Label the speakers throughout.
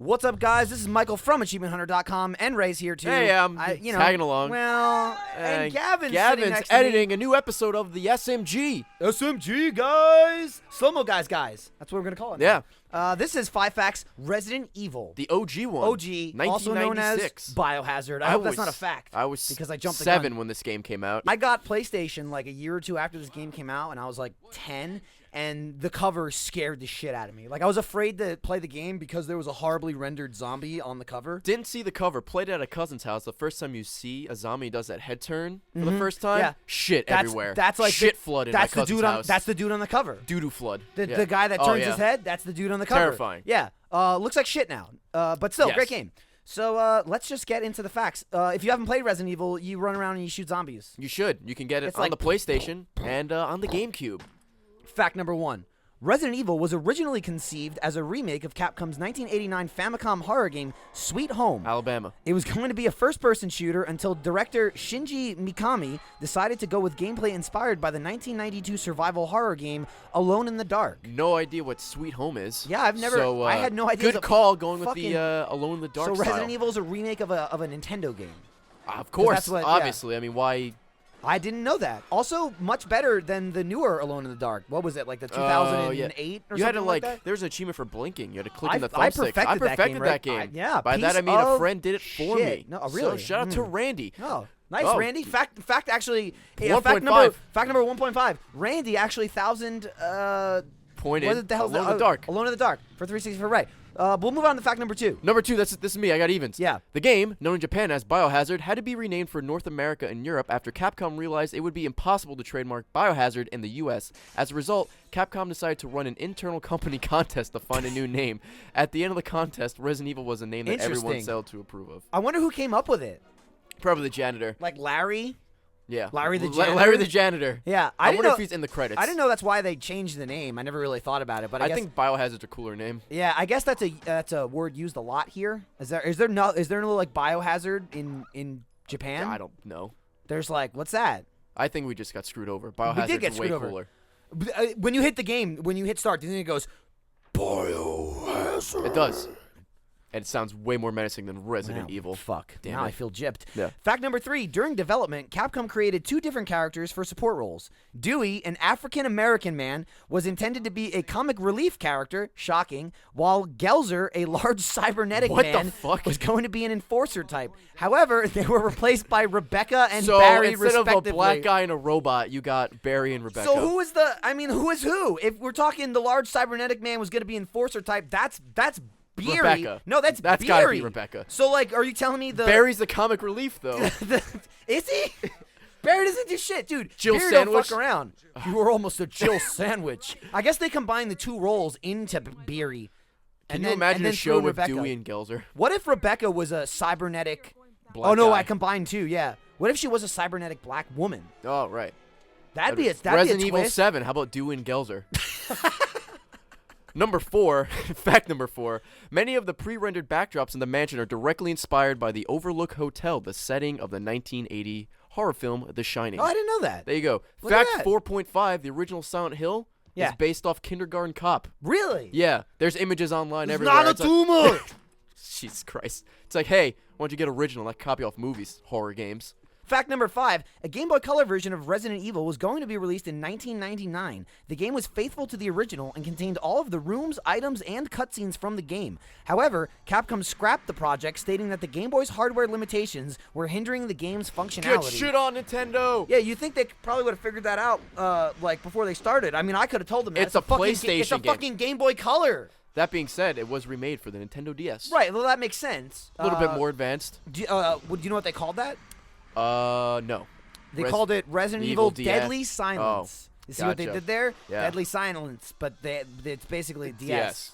Speaker 1: What's up, guys? This is Michael from AchievementHunter.com, and Ray's here too.
Speaker 2: Hey, I'm tagging along.
Speaker 1: Well, and Gavin's
Speaker 2: editing a new episode of the SMG.
Speaker 1: SMG, guys! Slow-mo guys. That's what we're going to call it.
Speaker 2: Yeah.
Speaker 1: This is 5 Facts Resident Evil.
Speaker 2: The OG one.
Speaker 1: OG, also known as BIOHAZARD. I hope that's not a fact.
Speaker 2: I was
Speaker 1: because I jumped
Speaker 2: 7
Speaker 1: the gun.
Speaker 2: when this game came out.
Speaker 1: I got PlayStation like a year or two after this game came out, and I was like 10. And the cover scared the shit out of me. Like, I was afraid to play the game because there was a horribly rendered zombie on the cover.
Speaker 2: Didn't see the cover. Played at a cousin's house. The first time you see a zombie does that head turn for the first time,
Speaker 1: yeah.
Speaker 2: Shit everywhere.
Speaker 1: That's like
Speaker 2: shit flood in my cousin's house.
Speaker 1: That's the dude on the cover.
Speaker 2: Doo-doo flood.
Speaker 1: The guy that turns his head, that's the dude on the cover.
Speaker 2: Terrifying.
Speaker 1: Yeah. Looks like shit now. But still,
Speaker 2: Yes.
Speaker 1: great game. So let's just get into the facts. If you haven't played Resident Evil, you run around and you shoot zombies.
Speaker 2: You should. You can get it
Speaker 1: It's
Speaker 2: on
Speaker 1: like-
Speaker 2: the PlayStation and on the GameCube.
Speaker 1: Fact number 1. Resident Evil was originally conceived as a remake of Capcom's 1989 Famicom horror game, Sweet Home.
Speaker 2: Alabama.
Speaker 1: It was going to be a first-person shooter until director Shinji Mikami decided to go with gameplay inspired by the 1992 survival horror game Alone in the Dark.
Speaker 2: No idea what Sweet Home is.
Speaker 1: Yeah, I've never.
Speaker 2: So,
Speaker 1: I had no idea.
Speaker 2: Good call going with the Alone in the Dark
Speaker 1: So
Speaker 2: style.
Speaker 1: Resident Evil is a remake of a Nintendo game.
Speaker 2: Of course,
Speaker 1: that's what-
Speaker 2: obviously. I mean, why?
Speaker 1: I didn't know that. Also, much better than the newer Alone in the Dark. What was it, like the 2008 or
Speaker 2: you had
Speaker 1: something
Speaker 2: to
Speaker 1: like that?
Speaker 2: There's an achievement for blinking. You had to click in the
Speaker 1: I
Speaker 2: thumbstick.
Speaker 1: perfected that game, right? Yeah.
Speaker 2: By that I mean a friend did it for
Speaker 1: shit.
Speaker 2: me.
Speaker 1: No, really?
Speaker 2: So shout out to Randy.
Speaker 1: Oh, nice,
Speaker 2: Oh.
Speaker 1: Randy. Fact actually.
Speaker 2: 1.5.
Speaker 1: Fact number 1.5. Randy actually
Speaker 2: Pointed.
Speaker 1: What the hell is
Speaker 2: Alone
Speaker 1: that?
Speaker 2: in the Dark.
Speaker 1: Alone in the Dark for 360 for Ray. We'll move on to fact number 2.
Speaker 2: Number 2, this is me. I got evens.
Speaker 1: Yeah.
Speaker 2: The game, known in Japan as Biohazard, had to be renamed for North America and Europe after Capcom realized it would be impossible to trademark Biohazard in the U.S. As a result, Capcom decided to run an internal company contest to find a new name. At the end of the contest, Resident Evil was a name that everyone
Speaker 1: Interesting.
Speaker 2: sailed to approve of.
Speaker 1: I wonder who came up with it.
Speaker 2: Probably the janitor.
Speaker 1: Like Larry?
Speaker 2: Yeah.
Speaker 1: Larry the janitor?
Speaker 2: Larry the janitor.
Speaker 1: Yeah.
Speaker 2: I wonder if he's in the credits.
Speaker 1: I didn't know that's why they changed the name. I never really thought about it, but I guess,
Speaker 2: think Biohazard's a cooler name.
Speaker 1: Yeah, I guess that's a word used a lot here. Is there no like Biohazard in Japan?
Speaker 2: I don't know.
Speaker 1: There's like, what's that?
Speaker 2: I think we just got screwed over.
Speaker 1: We did get
Speaker 2: Biohazard's way
Speaker 1: screwed over.
Speaker 2: cooler.
Speaker 1: When you hit the game, when you hit start, then it goes Biohazard.
Speaker 2: It does. And it sounds way more menacing than Resident Evil.
Speaker 1: Fuck.
Speaker 2: Damn
Speaker 1: now
Speaker 2: it.
Speaker 1: I feel gypped.
Speaker 2: Yeah.
Speaker 1: Fact number 3. During development, Capcom created 2 different characters for support roles. Dewey, an African-American man, was intended to be a comic relief character, shocking, while Gelzer, a large cybernetic man, was going to be an enforcer type. However, they were replaced by Rebecca and Barry,
Speaker 2: instead of
Speaker 1: respectively.
Speaker 2: a black guy and a robot, you got Barry and Rebecca.
Speaker 1: So who is who? If we're talking the large cybernetic man was going to be enforcer type, that's Beery.
Speaker 2: Rebecca.
Speaker 1: No, that's
Speaker 2: gotta
Speaker 1: Beery.
Speaker 2: be Rebecca.
Speaker 1: So, like, are you telling me
Speaker 2: Barry's the comic relief, though.
Speaker 1: Is he? Barry doesn't do shit, dude.
Speaker 2: Jill
Speaker 1: Beery
Speaker 2: Sandwich?
Speaker 1: don't fuck around. You were almost a Jill sandwich. I guess they combined the 2 roles into Beery.
Speaker 2: Can you imagine a show with Dewey and Gelzer?
Speaker 1: What if Rebecca was a cybernetic...
Speaker 2: Black
Speaker 1: no,
Speaker 2: guy.
Speaker 1: I combined 2, yeah. What if she was a cybernetic black woman?
Speaker 2: Oh, right.
Speaker 1: That'd be a
Speaker 2: Resident Evil
Speaker 1: twist.
Speaker 2: 7. How about Dewey and Gelzer? Number 4, fact number 4, many of the pre-rendered backdrops in the mansion are directly inspired by the Overlook Hotel, the setting of the 1980 horror film The Shining.
Speaker 1: Oh, I didn't know that.
Speaker 2: There you go.
Speaker 1: Look at
Speaker 2: Fact
Speaker 1: that.
Speaker 2: 4.5, the original Silent Hill is based off Kindergarten Cop.
Speaker 1: Really?
Speaker 2: Yeah, there's images online everywhere.
Speaker 1: Not a
Speaker 2: It's like-
Speaker 1: tumor!
Speaker 2: Jesus Christ. It's like, hey, why don't you get original, like copy off movies, horror games.
Speaker 1: Fact number 5, a Game Boy Color version of Resident Evil was going to be released in 1999. The game was faithful to the original and contained all of the rooms, items, and cutscenes from the game. However, Capcom scrapped the project, stating that the Game Boy's hardware limitations were hindering the game's functionality.
Speaker 2: Good shit on Nintendo!
Speaker 1: Yeah, you think they probably would have figured that out, like, before they started. I mean, I could have told them that.
Speaker 2: It's a PlayStation
Speaker 1: It's a
Speaker 2: game.
Speaker 1: fucking Game Boy Color!
Speaker 2: That being said, it was remade for the Nintendo DS.
Speaker 1: Right, well, that makes sense.
Speaker 2: A little bit more advanced.
Speaker 1: Do you know what they called that?
Speaker 2: No.
Speaker 1: They called it Resident Evil
Speaker 2: DS.
Speaker 1: Deadly Silence. You see what they
Speaker 2: gotcha.
Speaker 1: did there?
Speaker 2: Yeah.
Speaker 1: Deadly Silence, but it's basically DS.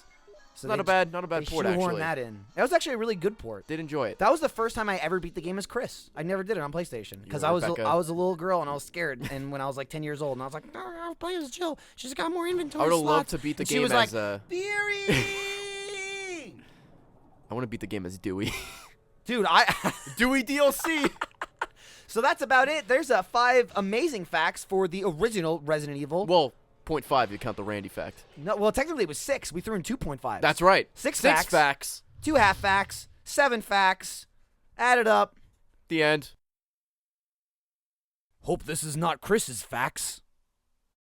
Speaker 1: So
Speaker 2: Not a bad port,
Speaker 1: shoehorned
Speaker 2: actually.
Speaker 1: that in. That was actually a really good port.
Speaker 2: Did enjoy it.
Speaker 1: That was the first time I ever beat the game as Chris. I never did it on PlayStation because I was a little girl and I was scared. And when I was like 10 years old, and I was like, no, I'll play as Jill. She's got more inventory.
Speaker 2: I would have
Speaker 1: slots.
Speaker 2: loved to beat the
Speaker 1: And she
Speaker 2: game
Speaker 1: was
Speaker 2: as
Speaker 1: like, Beery!
Speaker 2: I want to beat the game as Dewey.
Speaker 1: Dude,
Speaker 2: Dewey DLC.
Speaker 1: So that's about it. There's 5 amazing facts for the original Resident Evil.
Speaker 2: Well, 0.5 if you count the Randy fact.
Speaker 1: No, well, technically it was 6. We threw in 2.5.
Speaker 2: That's right.
Speaker 1: Six
Speaker 2: facts.
Speaker 1: 2 half facts, 7 facts. Add it up.
Speaker 2: The end.
Speaker 1: Hope this is not Chris's facts.